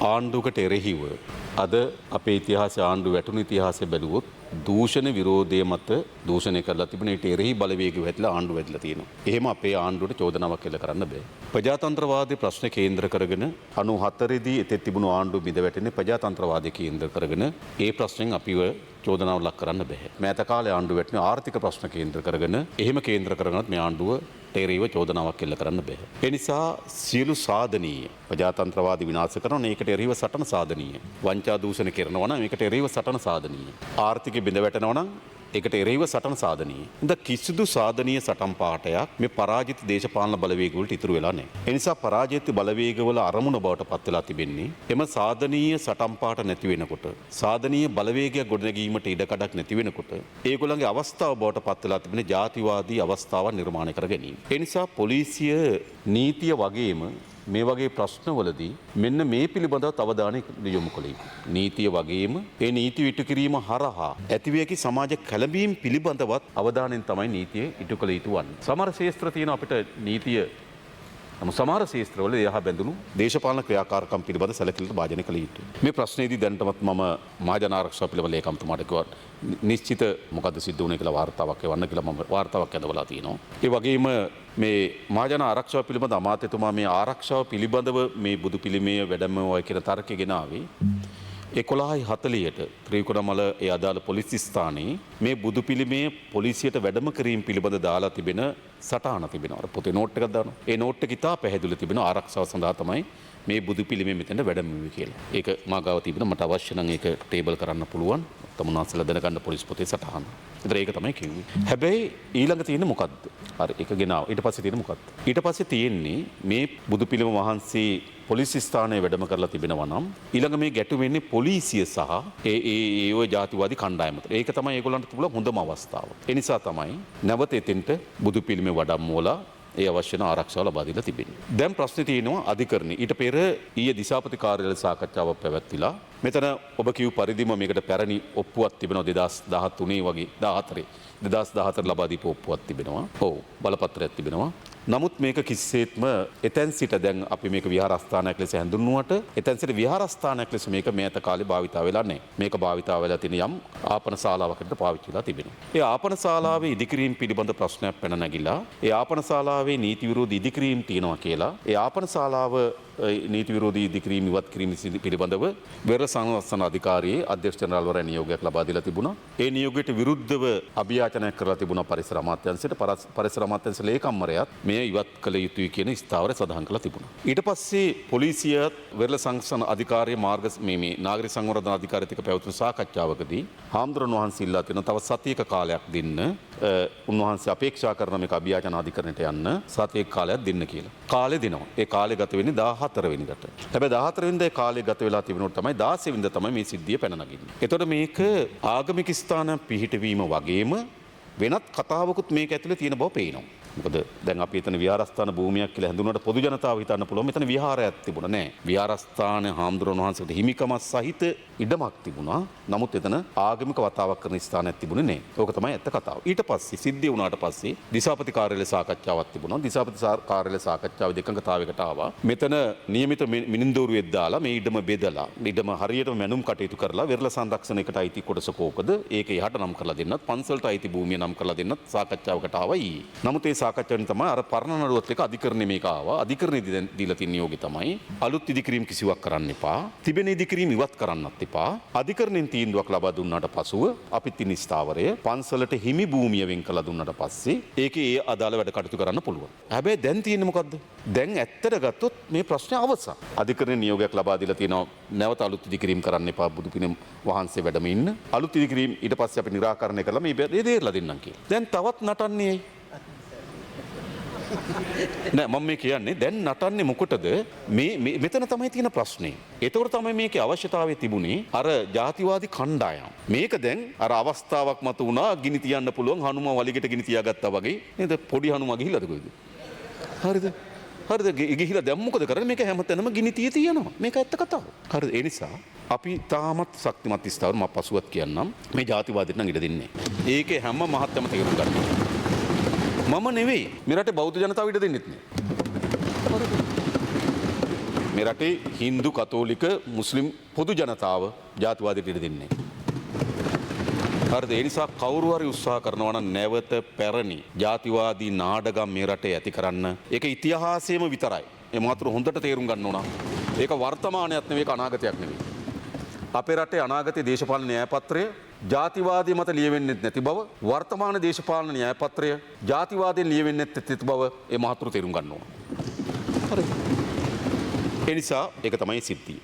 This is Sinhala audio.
ආණ්ඩුවකට එරෙහිව අද අපේ ඉතිහාසය ආණ්ඩුව වැටුණු ඉතිහාසය බැලුවොත් දූෂණ විරෝධය මත දූෂණය කරලා තිබුණ ඊට එරෙහි බලවේගය වැටලා ආණ්ඩුව වැටලා තියෙනවා. එහෙම අපේ ආණ්ඩුවට චෝදනාවක් එල්ල කරන්න බෑ. ප්‍රජාතන්ත්‍රවාදී ප්‍රශ්න කේන්ද්‍ර කරගෙන 94 දී එතෙත් තිබුණු ආණ්ඩුව බිඳ වැටෙන්නේ ප්‍රජාතන්ත්‍රවාදී කේන්ද්‍ර කරගෙන ඒ ප්‍රශ්නෙන් අපිව චෝදනාව ලක් කරන්න බෑ. මෑත කාලේ ආණ්ඩුව වැටෙන ආර්ථික ප්‍රශ්න කේන්ද්‍ර කරගෙන එහෙම කේන්ද්‍ර කරගෙනත් මේ ආණ්ඩුව තේරීව චෝදනාවක් එල්ල කරන්න බෑ. ඒ නිසා සියලු සාධනීය ප්‍රජාතන්ත්‍රවාදී විනාශ කරන ඒකට එරෙහිව සටන සාධනීය. වංචා දූෂණ කරනවා නම් ඒකට එරෙහිව සටන සාධනීය. ආර්ථිකය බිඳ වැටෙනවා නම් ඒකට එරෙහිව සටන සාධනීය. ඉතින් කිසිදු සාධනීය සටන් පාඨයක් මේ පරාජිත දේශපාලන බලවේග වලට ඉතුරු වෙලා නැහැ. ඒ නිසා පරාජිත බලවේග වල අරමුණ බවට පත් වෙලා තිබෙන්නේ එම සාධනීය සටන් පාඨ නැති වෙනකොට සාධනීය බලවේගයක් ගොඩනැගීමට ඉඩකඩක් නැති වෙනකොට ඒගොල්ලන්ගේ අවස්ථාව බවට පත් වෙලා තිබෙන ජාතිවාදී අවස්ථාවක් නිර්මාණය කර ගැනීම. ඒ නිසා පොලිසිය නීතිය වගේම මේ වගේ ප්‍රශ්නවලදී මෙන්න මේ පිළිබඳව අවධානය යොමු කළ යුතුයි. නීතිය වගේම ඒ නීති ඉටු කිරීම හරහා ඇතිවිය හැකි සමාජ කැළඹීම් පිළිබඳවත් අවධානයෙන් තමයි නීතිය ඉටු කළ යුතු වන්නේ. සමහර ශාස්ත්‍ර තියෙන අපිට නීතිය සමහර ශාස්ත්‍රවල එහා බැඳුණු දේශපාලන ක්‍රියාකාරකම් පිළිබඳ සැලකිලිට භාජනය කළ යුතුයි. මේ ප්‍රශ්නේදී දැනටමත් මම මහජන ආරක්ෂාව පිළිබඳ ලේකම්තුමාට කිව්වා නිශ්චිත මොකද්ද සිද්ධ වුනේ කියලා වාර්තාවක් එවන්න කියලා මම වාර්තාවක් ඇඳවලා තිනවා. ඒ වගේම මේ මහජන ආරක්ෂාව පිළිබඳ අමාත්‍යතුමා මේ ආරක්ෂාව පිළිබඳව මේ බුදු පිළිමය වැඩමවයි කියන තර්කය ගෙන ආවේ 11:40ට ත්‍රිකුණාමල ඒ අදාළ පොලිස් ස්ථානයේ මේ බුදු පිළිමය පොලිසියට වැඩම කිරීම පිළිබඳ දාලා තිබෙන සටහන තිබෙනවා. අර පොතේ නෝට් එකක් දානවා. ඒ නෝට් එක ඉතා පැහැදිලිව තිබෙනවා ආරක්ෂාව සඳහා තමයි මේ බුදු පිළිමය මෙතන වැඩමුවේ කියලා. ඒක මා ගාව තිබෙනවා. මට අවශ්‍ය නම් ඒක ටේබල් කරන්න පුළුවන්. තමුන්වහන්සේලා දැනගන්න පොලිස් පොතේ සටහන. ඒතර ඒක තමයි කිව්වේ. හැබැයි ඊළඟ තියෙන්නේ මොකද්ද? හරි ඒක ගෙනාව. ඊට පස්සේ තියෙන්නේ මොකද්ද? ඊට පස්සේ තියෙන්නේ මේ බුදු පිළිම වහන්සේ පොලිස් ස්ථානයේ වැඩම කරලා තිබෙනවා නම් ඊළඟ මේ ගැටුම වෙන්නේ පොලිසිය සහ ඒ ඔය ජාතිවාදී කණ්ඩායම අතර. ඒක තමයි ඒගොල්ලන්ට තිබුණ හොඳම අවස්ථාව. ඒ නිසා තමයි නැවත එතෙන්ට බුදු පිළිමේ වඩම්මෝලා ඒ අවශ්‍ය ආරක්ෂාව ලබා දීලා තිබෙන්නේ. දැන් ප්‍රශ්නේ තියෙනවා අධිකරණේ. ඊට පෙර ඊයේ දිසාපති කාර්යාලය සාකච්ඡාවක් පැවැත්විලා මෙතන ඔබ කියු පරිදිම මේකට පැරණි ඔප්පුවක් තිබෙනවා 2013 වගේ 2014 ලබා දීපු ඔප්පුවක් තිබෙනවා. ඔව් බලපත්‍රයක් තිබෙනවා. නමුත් මේක කිසිසේත්ම එතෙන් සිට දැන් අපි මේක විහාරස්ථානයක් ලෙස හඳුන්වුවට එතෙන් සිට විහාරස්ථානයක් ලෙස මේක මෑත කාලේ භාවිතා වෙලා නැහැ. මේක භාවිතා වෙලා තියෙන යම් ආපන ශාලාවකට පාවිච්චි වෙලා තිබෙනවා. ඒ ආපන ශාලාවේ ඉදිකිරීම පිළිබඳ ප්‍රශ්නයක් පැන නැගිලා ඒ ආපන ශාලාවේ නීති විරෝධී ඉදිකිරීම තියෙනවා කියලා ඒ ආපන ශාලාව නීති විරෝධී ඉදිකිරීම ඉවත් කිරීම පිළිබඳව වෙරළ සංරක්ෂණ අධිකාරියේ අධ්‍යක්ෂ ජනරාල්වරයා නියෝගයක් ලබා දීලා තිබුණා. ඒ නියෝගයට විරුද්ධව අභියාචනයක් කරලා තිබුණා පරිසර අමාත්‍යාංශයට. පරිසර අමාත්‍යාංශ ලේකම්වරයාත් මෙය ඉවත් කළ යුතුයි කියන ස්ථාවරය සඳහන් කරලා තිබුණා. ඊට පස්සේ පොලිසියත් වෙරළ සංරක්ෂණ අධිකාරියේ මාර්ග මේ නාගරික සංවර්ධන අධිකාරියත් එක්ක පැවතුණු සාකච්ඡාවකදී හාමුදුරන් වහන්සේ ඉල්ලා තියෙන තව සතියක කාලයක් දෙන්න උන්වහන්සේ අපේක්ෂා කරන මේක අභියාචන අධිකරණයට යන්න සතියක කාලයක් දෙන්න කියලා. කාලේ දෙනවා. ඒ කාලේ ගත වෙන්නේ 14 වෙනිදාට. හැබැයි 14 වෙනිදා ඒ කාලේ ගත වෙලා තිබුණොත් තමයි 16 වෙනිදා තමයි මේ සිද්ධිය පැන නගින්නේ. එතකොට මේක ආගමික ස්ථාන පිහිටවීම වගේම වෙනත් කතාවකුත් මේක ඇතුලේ තියෙන බව පේනවා. මොකද දැන් අපි එතන විහාරස්ථාන භූමියක් කියලා හඳුන්වනකොට පොදු ජනතාව හිතන්න පුළුවන් මෙතන විහාරයක් තිබුණා නෑ. විහාරස්ථාන හාමුදුරුවෝ වහන්සේට හිමිකමක් සහිත ඉඩමක් තිබුණා. නමුත් එතන ආගමික වතාවක් කරන ස්ථානයක් තිබුණේ නෑ. ඕක තමයි ඇත්ත කතාව. ඊට පස්සේ සිද්ධිය වුණාට පස්සේ දිසාපති කාර්යාලය සාකච්ඡාවක් තිබුණා. දිසාපති කාර්යාලය සාකච්ඡාවේ දෙකඟතාවයකට ආවා. මෙතන නියමිත මිනින්දෝරුවෙක් දාලා මේ ඉඩම බෙදලා ඉඩම හරියටම මැනුම් කටයුතු කරලා වෙරළ සංරක්ෂණයකට අයිති කොටස කෝකද ඒක එහාට නම් කරලා දෙන්නත් පන්සලට අයිති භූමිය නම් කරලා දෙන්නත් සාකච්ඡාවකට ආවා ඊයේ. නමුත් ඒ සාකච්ඡාවෙන් තමයි අර පරණ නඩුවත් එක්ක අධිකරණය මේක ආවා. අධිකරණය දීලා තියෙන නියෝගය තමයි අලුත් ඉදිකිරීම් කිසිවක් කරන්න එපා. තිබෙන ඉදිකිරීම් ඉවත් කරන්නත් එපා. අධිකරණයෙන් තීන්දුවක් ලබා දුන්නාට පසුව අපිත් ඉන්න ස්ථාවරය පන්සලට හිමි භූමිය වෙන් කළා දුන්නාට පස්සේ ඒකේ ඒ අදාළ වැඩ කටයුතු කරන්න පුළුවන්. හැබැයි දැන් තියෙන්නේ මොකද්ද? දැන් ඇත්තට ගත්තොත් මේ ප්‍රශ්නේ අවසන්. අධිකරණයේ නියෝගයක් ලබා දීලා තියෙනවා නැවත අලුත් ඉදිකිරීම් කරන්න එපා බුදු පිළිම වහන්සේ වැඩම ඉන්න. අලුත් ඉදිකිරීම් ඊට පස්සේ අපි निराකරණය කරලා මේ දේරලා දෙන්නම් කියලා. දැන් තවත් නටන්නේ ඇයි? නෑ මම මේ කියන්නේ දැන් නටන්නේ මොකටද මේ මෙතන තමයි තියෙන ප්‍රශ්නේ. ඒතකොට තමයි මේකේ අවශ්‍යතාවය තිබුණේ අර ජාතිවාදී කණ්ඩායම්. මේක දැන් අර අවස්ථාවක් මත වුණා ගිනි තියන්න පුළුවන් හනුමා වලිගෙට ගිනි තියාගත්තා වගේ නේද? පොඩි හනුමා ගිහිල්ලාද කොයිද? හරිද? හරිද? ගිහිල්ලා දැන් මොකද කරන්නේ? මේක හැමතැනම ගිනි තියනවා. මේක ඇත්ත කතාව. හරිද? ඒ නිසා අපි තාමත් ශක්තිමත් ස්ථාවර මම පසුවත් කියන්නම් මේ ජාතිවාදීට නම් ඉඩ දෙන්නේ නැහැ. ඒකේ හැම මහත්යම තේරුම් ගන්න. මම නෙවෙයි මේ රටේ බෞද්ධ ජනතාව ඉඩ දෙන්නෙත් නෑ. මේ රටේ හින්දු කතෝලික මුස්ලිම් පොදු ජනතාව ජාතිවාදයට ඉඩ දෙන්නේ. හරිද? ඒ නිසා කවුරු හරි උත්සාහ කරනවා නම් නැවත පැරණි ජාතිවාදී නාඩගම් මේ රටේ ඇති කරන්න ඒක ඉතිහාසයේම විතරයි. ඒ මාතෘ හොඳට තේරුම් ගන්න ඕන. ඒක වර්තමානයක් නෙවෙයි, ඒක අනාගතයක් නෙවෙයි. අපේ රටේ අනාගතයේ දේශපාලන න්‍යායපත්‍රය ජාතිවාදී මත ලියවෙන්නේ නැති බව, වර්තමාන දේශපාලන න්‍යායපත්‍රය ජාතිවාදයෙන් ලියවෙන්නේ නැති බව ඒ මාතෘ තේරුම් ගන්න ඕන. හරිද? ඒ නිසා ඒක තමයි සිද්ධිය.